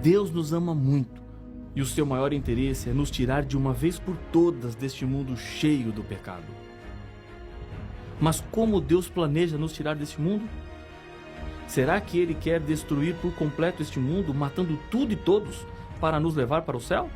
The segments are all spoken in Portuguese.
Deus nos ama muito e o seu maior interesse é nos tirar de uma vez por todas deste mundo cheio do pecado. Mas como Deus planeja nos tirar deste mundo? Será que Ele quer destruir por completo este mundo, matando tudo e todos, para nos levar para o céu?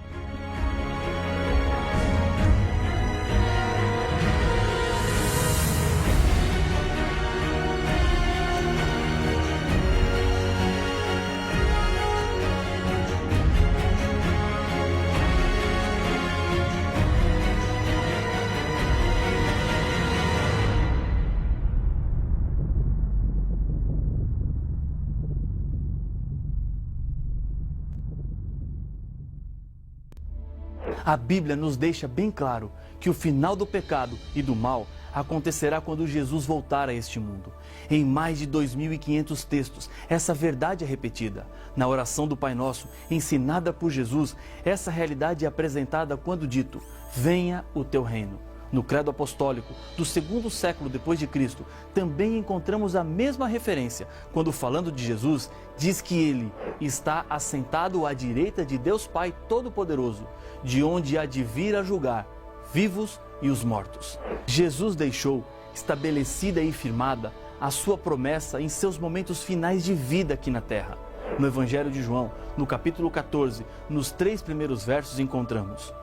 A Bíblia nos deixa bem claro que o final do pecado e do mal acontecerá quando Jesus voltar a este mundo. Em mais de 2.500 textos, essa verdade é repetida. Na oração do Pai Nosso, ensinada por Jesus, essa realidade é apresentada quando dito: venha o teu reino. No Credo Apostólico do segundo século depois de Cristo, também encontramos a mesma referência, quando falando de Jesus, diz que ele está assentado à direita de Deus Pai Todo-Poderoso, de onde há de vir a julgar vivos e os mortos. Jesus deixou estabelecida e firmada a sua promessa em seus momentos finais de vida aqui na terra. No Evangelho de João, no capítulo 14, nos 3 primeiros versos encontramos: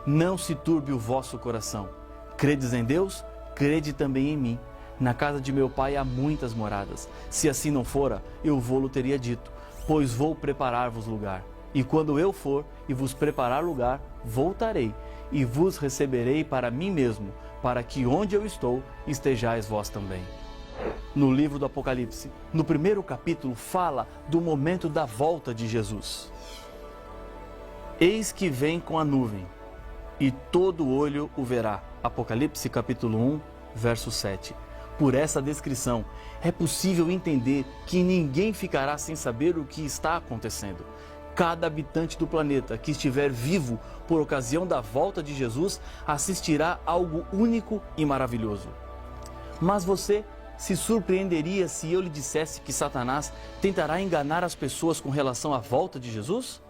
não se turbe o vosso coração. Credes em Deus? Crede também em mim. Na casa de meu Pai há muitas moradas. Se assim não fora, eu vô-lo teria dito, pois vou preparar-vos lugar. E quando eu for e vos preparar lugar, voltarei e vos receberei para mim mesmo, para que onde eu estou, estejais vós também. No livro do Apocalipse, no primeiro capítulo, fala do momento da volta de Jesus. Eis que vem com a nuvem, e todo olho o verá. Apocalipse capítulo 1, verso 7. Por essa descrição, é possível entender que ninguém ficará sem saber o que está acontecendo. Cada habitante do planeta que estiver vivo por ocasião da volta de Jesus assistirá a algo único e maravilhoso. Mas você se surpreenderia se eu lhe dissesse que Satanás tentará enganar as pessoas com relação à volta de Jesus?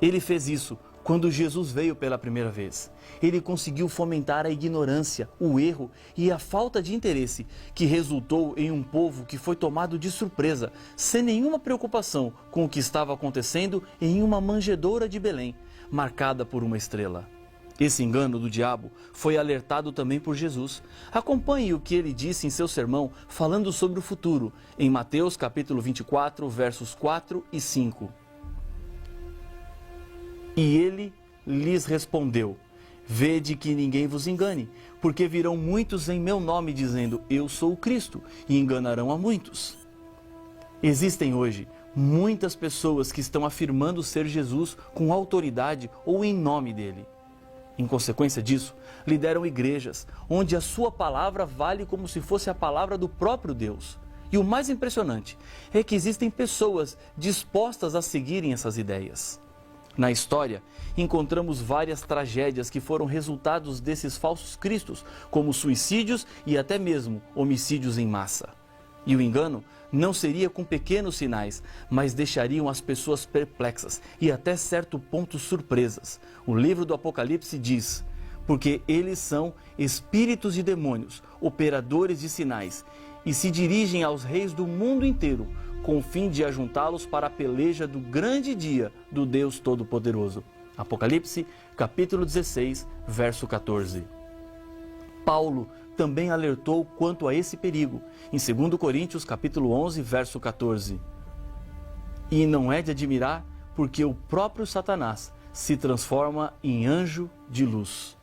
Ele fez isso quando Jesus veio pela primeira vez. Ele conseguiu fomentar a ignorância, o erro e a falta de interesse, que resultou em um povo que foi tomado de surpresa, sem nenhuma preocupação com o que estava acontecendo em uma manjedoura de Belém, marcada por uma estrela. Esse engano do diabo foi alertado também por Jesus. Acompanhe o que ele disse em seu sermão, falando sobre o futuro, em Mateus capítulo 24, versos 4 e 5. E ele lhes respondeu: vede que ninguém vos engane, porque virão muitos em meu nome dizendo, eu sou o Cristo, e enganarão a muitos. Existem hoje muitas pessoas que estão afirmando ser Jesus com autoridade ou em nome dele. Em consequência disso, lideram igrejas, onde a sua palavra vale como se fosse a palavra do próprio Deus. E o mais impressionante é que existem pessoas dispostas a seguirem essas ideias. Na história, encontramos várias tragédias que foram resultados desses falsos cristos, como suicídios e até mesmo homicídios em massa. E o engano não seria com pequenos sinais, mas deixariam as pessoas perplexas e até certo ponto surpresas. O livro do Apocalipse diz: porque eles são espíritos de demônios, operadores de sinais, e se dirigem aos reis do mundo inteiro, com o fim de ajuntá-los para a peleja do grande dia do Deus Todo-Poderoso. Apocalipse, capítulo 16, verso 14. Paulo também alertou quanto a esse perigo, em 2 Coríntios, capítulo 11, verso 14. E não é de admirar, porque o próprio Satanás se transforma em anjo de luz.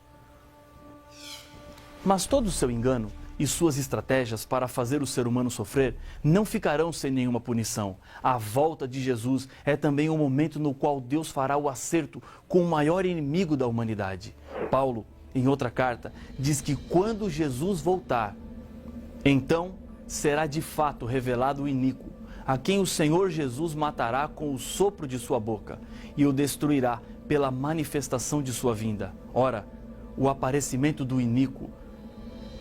Mas todo o seu engano e suas estratégias para fazer o ser humano sofrer não ficarão sem nenhuma punição. A volta de Jesus é também um momento no qual Deus fará o acerto com o maior inimigo da humanidade. Paulo, em outra carta, diz que quando Jesus voltar, então será de fato revelado o iníquo, a quem o Senhor Jesus matará com o sopro de sua boca e o destruirá pela manifestação de sua vinda. Ora, o aparecimento do iníquo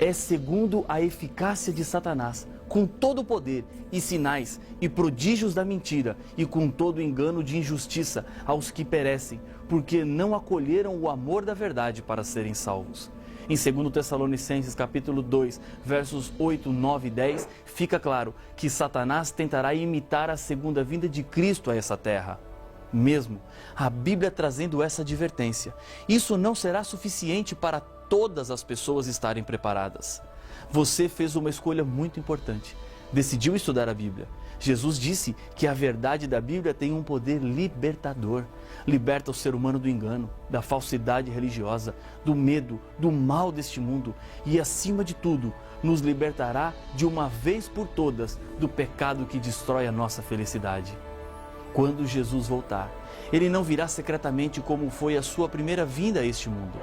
é segundo a eficácia de Satanás, com todo o poder e sinais e prodígios da mentira e com todo o engano de injustiça aos que perecem, porque não acolheram o amor da verdade para serem salvos. Em 2 Tessalonicenses capítulo 2, versos 8, 9 e 10, fica claro que Satanás tentará imitar a segunda vinda de Cristo a essa terra. Mesmo a Bíblia trazendo essa advertência, isso não será suficiente para todas as pessoas estarem preparadas. Você fez uma escolha muito importante. Decidiu estudar a Bíblia. Jesus disse que a verdade da Bíblia tem um poder libertador. Liberta o ser humano do engano, da falsidade religiosa, do medo, do mal deste mundo e, acima de tudo, nos libertará de uma vez por todas do pecado que destrói a nossa felicidade. Quando Jesus voltar, Ele não virá secretamente como foi a sua primeira vinda a este mundo.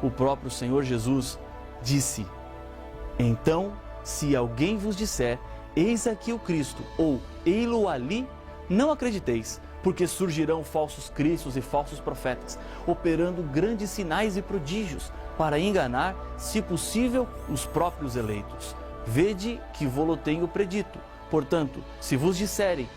O próprio Senhor Jesus disse: então, se alguém vos disser, eis aqui o Cristo, ou ei-lo ali, não acrediteis, porque surgirão falsos cristos e falsos profetas, operando grandes sinais e prodígios, para enganar, se possível, os próprios eleitos. Vede que vô-lo tenho predito. Portanto, se vos disserem,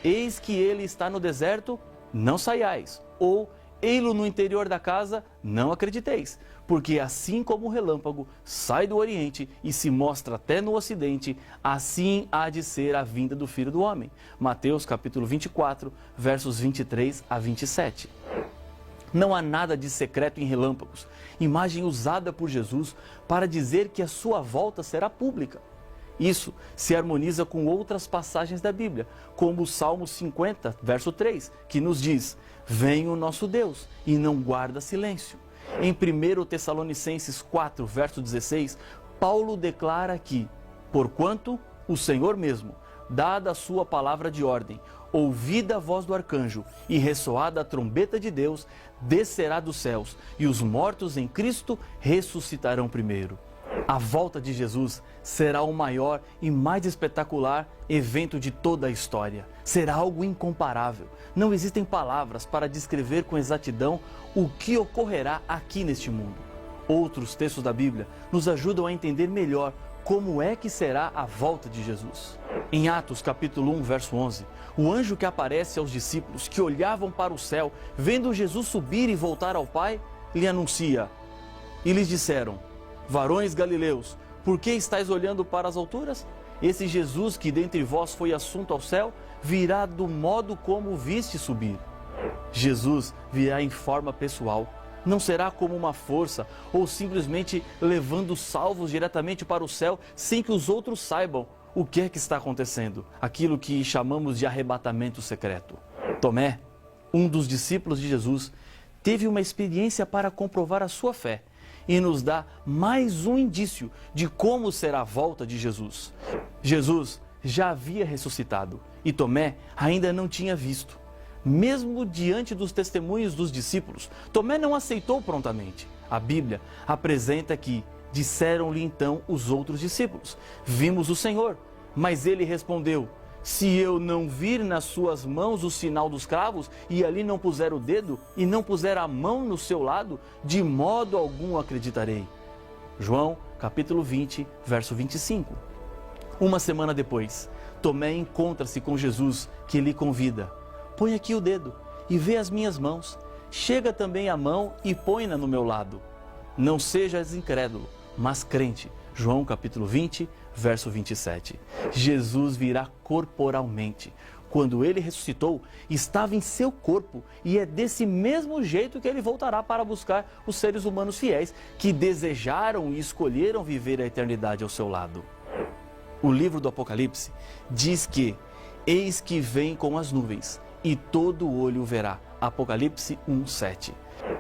eis que ele está no deserto, não saiais, ou ei-lo no interior da casa, não acrediteis, porque assim como o relâmpago sai do Oriente e se mostra até no Ocidente, assim há de ser a vinda do Filho do Homem. Mateus capítulo 24, versos 23 a 27. Não há nada de secreto em relâmpagos, imagem usada por Jesus para dizer que a sua volta será pública. Isso se harmoniza com outras passagens da Bíblia, como o Salmo 50, verso 3, que nos diz: vem o nosso Deus e não guarda silêncio. Em 1 Tessalonicenses 4, verso 16, Paulo declara que, porquanto o Senhor mesmo, dada a sua palavra de ordem, ouvida a voz do arcanjo e ressoada a trombeta de Deus, descerá dos céus, e os mortos em Cristo ressuscitarão primeiro. A volta de Jesus será o maior e mais espetacular evento de toda a história. Será algo incomparável. Não existem palavras para descrever com exatidão o que ocorrerá aqui neste mundo. Outros textos da Bíblia nos ajudam a entender melhor como é que será a volta de Jesus. Em Atos capítulo 1, verso 11, o anjo que aparece aos discípulos que olhavam para o céu, vendo Jesus subir e voltar ao Pai, lhe anuncia: e lhes disseram: varões galileus, por que estáis olhando para as alturas? Esse Jesus que dentre vós foi assunto ao céu, virá do modo como o viste subir. Jesus virá em forma pessoal. Não será como uma força ou simplesmente levando salvos diretamente para o céu sem que os outros saibam o que é que está acontecendo. Aquilo que chamamos de arrebatamento secreto. Tomé, um dos discípulos de Jesus, teve uma experiência para comprovar a sua fé e nos dá mais um indício de como será a volta de Jesus. Jesus já havia ressuscitado e Tomé ainda não tinha visto. Mesmo diante dos testemunhos dos discípulos, Tomé não aceitou prontamente. A Bíblia apresenta que disseram-lhe então os outros discípulos: vimos o Senhor. Mas ele respondeu: se eu não vir nas suas mãos o sinal dos cravos, e ali não puser o dedo, e não puser a mão no seu lado, de modo algum acreditarei. João, capítulo 20, verso 25. Uma semana depois, Tomé encontra-se com Jesus, que lhe convida: põe aqui o dedo e vê as minhas mãos. Chega também a mão e põe-na no meu lado. Não sejas incrédulo, mas crente. João capítulo 20, verso 27. Jesus virá corporalmente. Quando ele ressuscitou, estava em seu corpo e é desse mesmo jeito que ele voltará para buscar os seres humanos fiéis que desejaram e escolheram viver a eternidade ao seu lado. O livro do Apocalipse diz que: eis que vem com as nuvens e todo olho o verá. Apocalipse 1:7.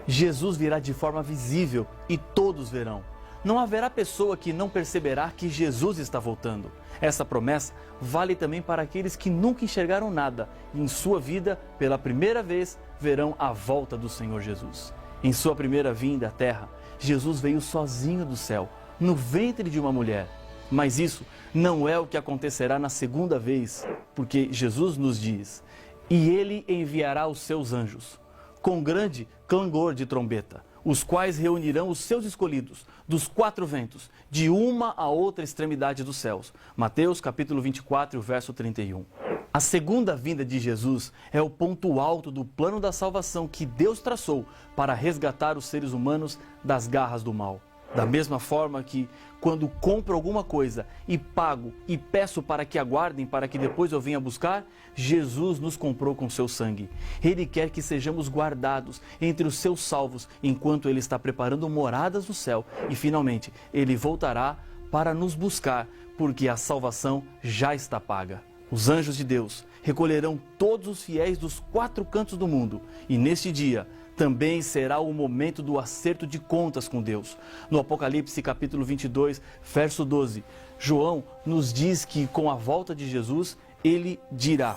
Jesus virá de forma visível e todos verão. Não haverá pessoa que não perceberá que Jesus está voltando. Essa promessa vale também para aqueles que nunca enxergaram nada e em sua vida, pela primeira vez, verão a volta do Senhor Jesus. Em sua primeira vinda à terra, Jesus veio sozinho do céu, no ventre de uma mulher. Mas isso não é o que acontecerá na segunda vez, porque Jesus nos diz: e ele enviará os seus anjos, com grande clangor de trombeta. os quais reunirão os seus escolhidos dos quatro ventos, de uma a outra extremidade dos céus. Mateus capítulo 24, verso 31. A segunda vinda de Jesus é o ponto alto do plano da salvação que Deus traçou para resgatar os seres humanos das garras do mal. Da mesma forma que, quando compro alguma coisa e pago e peço para que aguardem para que depois eu venha buscar, Jesus nos comprou com seu sangue. Ele quer que sejamos guardados entre os seus salvos enquanto Ele está preparando moradas no céu e finalmente Ele voltará para nos buscar, porque a salvação já está paga. Os anjos de Deus recolherão todos os fiéis dos quatro cantos do mundo e neste dia também será o momento do acerto de contas com Deus. No Apocalipse capítulo 22, verso 12, João nos diz que com a volta de Jesus, ele dirá: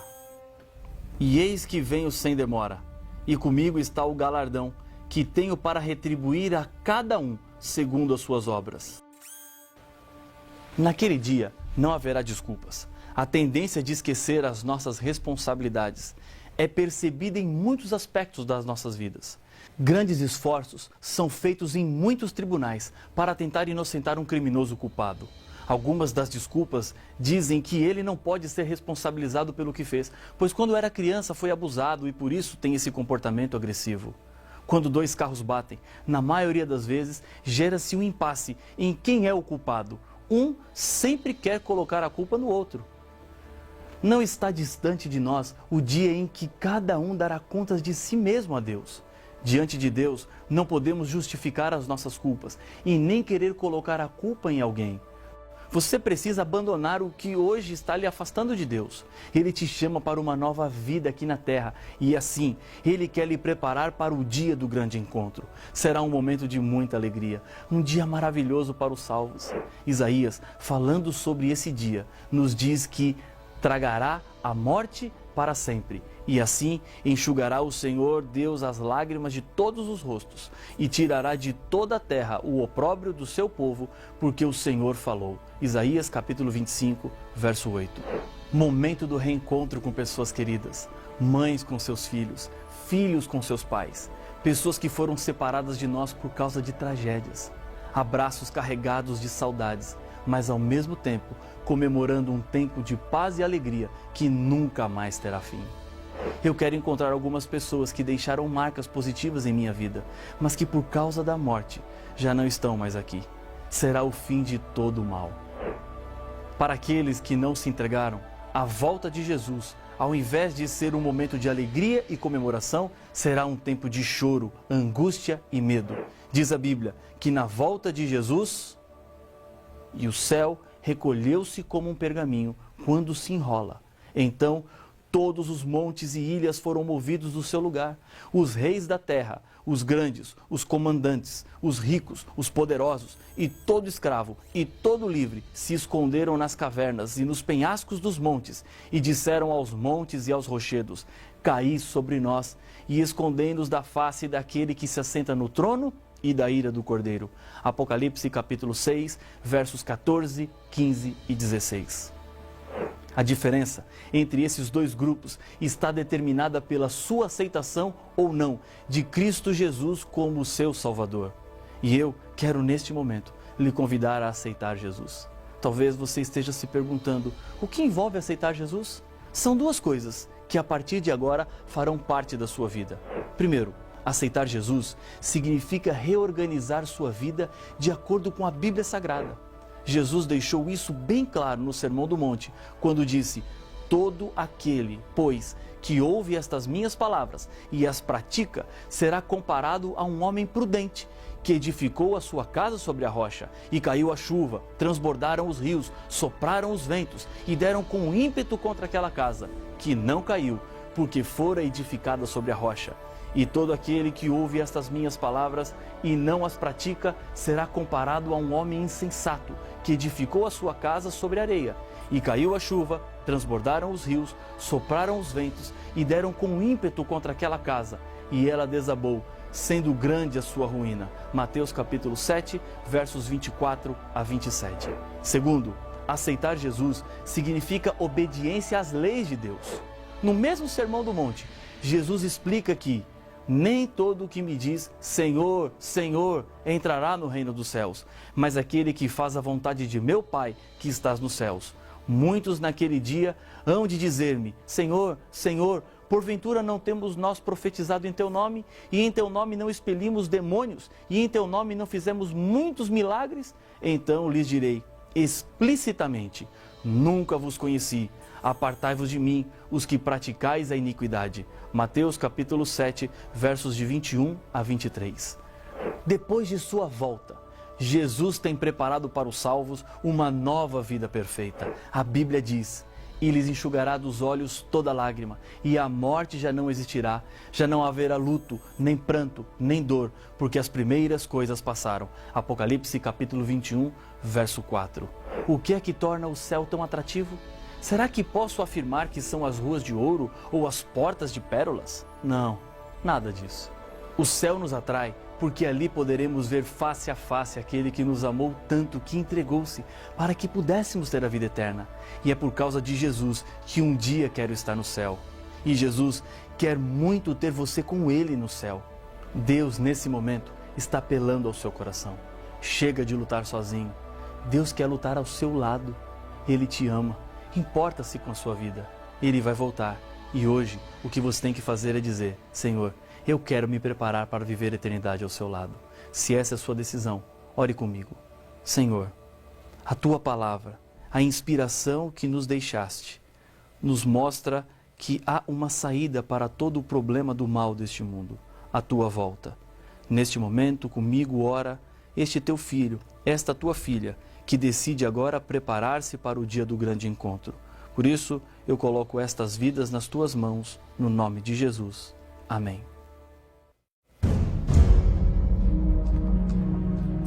"E eis que venho sem demora, e comigo está o galardão, que tenho para retribuir a cada um segundo as suas obras." Naquele dia não haverá desculpas. A tendência de esquecer as nossas responsabilidades é percebida em muitos aspectos das nossas vidas. Grandes esforços são feitos em muitos tribunais para tentar inocentar um criminoso culpado. Algumas das desculpas dizem que ele não pode ser responsabilizado pelo que fez, pois quando era criança foi abusado e por isso tem esse comportamento agressivo. Quando dois carros batem, na maioria das vezes gera-se um impasse em quem é o culpado. Um sempre quer colocar a culpa no outro. Não está distante de nós o dia em que cada um dará contas de si mesmo a Deus. Diante de Deus, não podemos justificar as nossas culpas e nem querer colocar a culpa em alguém. Você precisa abandonar o que hoje está lhe afastando de Deus. Ele te chama para uma nova vida aqui na terra e assim, Ele quer lhe preparar para o dia do grande encontro. Será um momento de muita alegria, um dia maravilhoso para os salvos. Isaías, falando sobre esse dia, nos diz que tragará a morte para sempre. E assim enxugará o Senhor Deus as lágrimas de todos os rostos e tirará de toda a terra o opróbrio do seu povo, porque o Senhor falou. Isaías capítulo 25, verso 8. Momento do reencontro com pessoas queridas, mães com seus filhos, filhos com seus pais, pessoas que foram separadas de nós por causa de tragédias, abraços carregados de saudades, mas ao mesmo tempo comemorando um tempo de paz e alegria que nunca mais terá fim. Eu quero encontrar algumas pessoas que deixaram marcas positivas em minha vida, mas que por causa da morte já não estão mais aqui. Será o fim de todo o mal. Para aqueles que não se entregaram, a volta de Jesus, ao invés de ser um momento de alegria e comemoração, será um tempo de choro, angústia e medo. Diz a Bíblia que na volta de Jesus, e o céu recolheu-se como um pergaminho quando se enrola. Então, todos os montes e ilhas foram movidos do seu lugar. Os reis da terra, os grandes, os comandantes, os ricos, os poderosos e todo escravo e todo livre se esconderam nas cavernas e nos penhascos dos montes e disseram aos montes e aos rochedos: "Caí sobre nós", e escondendo-os da face daquele que se assenta no trono e da ira do Cordeiro. Apocalipse capítulo 6, versos 14, 15 e 16. A diferença entre esses dois grupos está determinada pela sua aceitação ou não de Cristo Jesus como seu Salvador. E eu quero neste momento lhe convidar a aceitar Jesus. Talvez você esteja se perguntando: o que envolve aceitar Jesus? São duas coisas que a partir de agora farão parte da sua vida. Primeiro, aceitar Jesus significa reorganizar sua vida de acordo com a Bíblia Sagrada. Jesus deixou isso bem claro no Sermão do Monte, quando disse: "Todo aquele, pois, que ouve estas minhas palavras e as pratica, será comparado a um homem prudente, que edificou a sua casa sobre a rocha, e caiu a chuva, transbordaram os rios, sopraram os ventos, e deram com ímpeto contra aquela casa, que não caiu, porque fora edificada sobre a rocha. E todo aquele que ouve estas minhas palavras e não as pratica, será comparado a um homem insensato, que edificou a sua casa sobre areia. E caiu a chuva, transbordaram os rios, sopraram os ventos, e deram com ímpeto contra aquela casa, e ela desabou, sendo grande a sua ruína." Mateus capítulo 7, versos 24 a 27. Segundo, aceitar Jesus significa obediência às leis de Deus. No mesmo Sermão do Monte, Jesus explica que Nem todo o que me diz, Senhor, Senhor, entrará no reino dos céus, mas aquele que faz a vontade de meu Pai que estás nos céus. Muitos naquele dia hão de dizer-me, Senhor, Senhor, porventura não temos nós profetizado em Teu nome, e em Teu nome não expelimos demônios, e em Teu nome não fizemos muitos milagres? Então lhes direi explicitamente, nunca vos conheci, apartai-vos de mim, os que praticais a iniquidade. Mateus capítulo 7, versos de 21 a 23. Depois de sua volta, Jesus tem preparado para os salvos uma nova vida perfeita. A Bíblia diz, e lhes enxugará dos olhos toda lágrima, e a morte já não existirá, já não haverá luto, nem pranto, nem dor, porque as primeiras coisas passaram. Apocalipse capítulo 21, verso 4. O que é que torna o céu tão atrativo? Será que posso afirmar que são as ruas de ouro ou as portas de pérolas? Não, nada disso. O céu nos atrai porque ali poderemos ver face a face aquele que nos amou tanto que entregou-se para que pudéssemos ter a vida eterna. E é por causa de Jesus que um dia quero estar no céu. E Jesus quer muito ter você com Ele no céu. Deus, nesse momento, está apelando ao seu coração. Chega de lutar sozinho. Deus quer lutar ao seu lado. Ele te ama. Importa-se com a sua vida. Ele vai voltar. E hoje, o que você tem que fazer é dizer, Senhor, eu quero me preparar para viver a eternidade ao seu lado. Se essa é a sua decisão, ore comigo. Senhor, a Tua palavra, a inspiração que nos deixaste, nos mostra que há uma saída para todo o problema do mal deste mundo, a Tua volta. Neste momento, comigo ora este Teu filho, esta Tua filha, que decide agora preparar-se para o dia do grande encontro. Por isso, eu coloco estas vidas nas Tuas mãos, no nome de Jesus. Amém.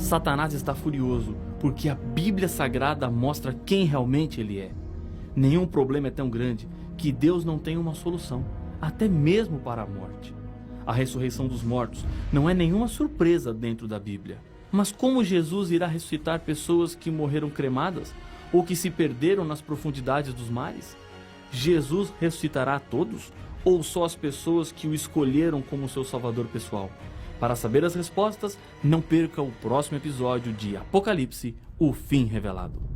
Satanás está furioso porque a Bíblia Sagrada mostra quem realmente ele é. Nenhum problema é tão grande que Deus não tem uma solução, até mesmo para a morte. A ressurreição dos mortos não é nenhuma surpresa dentro da Bíblia. Mas como Jesus irá ressuscitar pessoas que morreram cremadas ou que se perderam nas profundidades dos mares? Jesus ressuscitará a todos ou só as pessoas que o escolheram como seu salvador pessoal? Para saber as respostas, não perca o próximo episódio de Apocalipse, o fim revelado.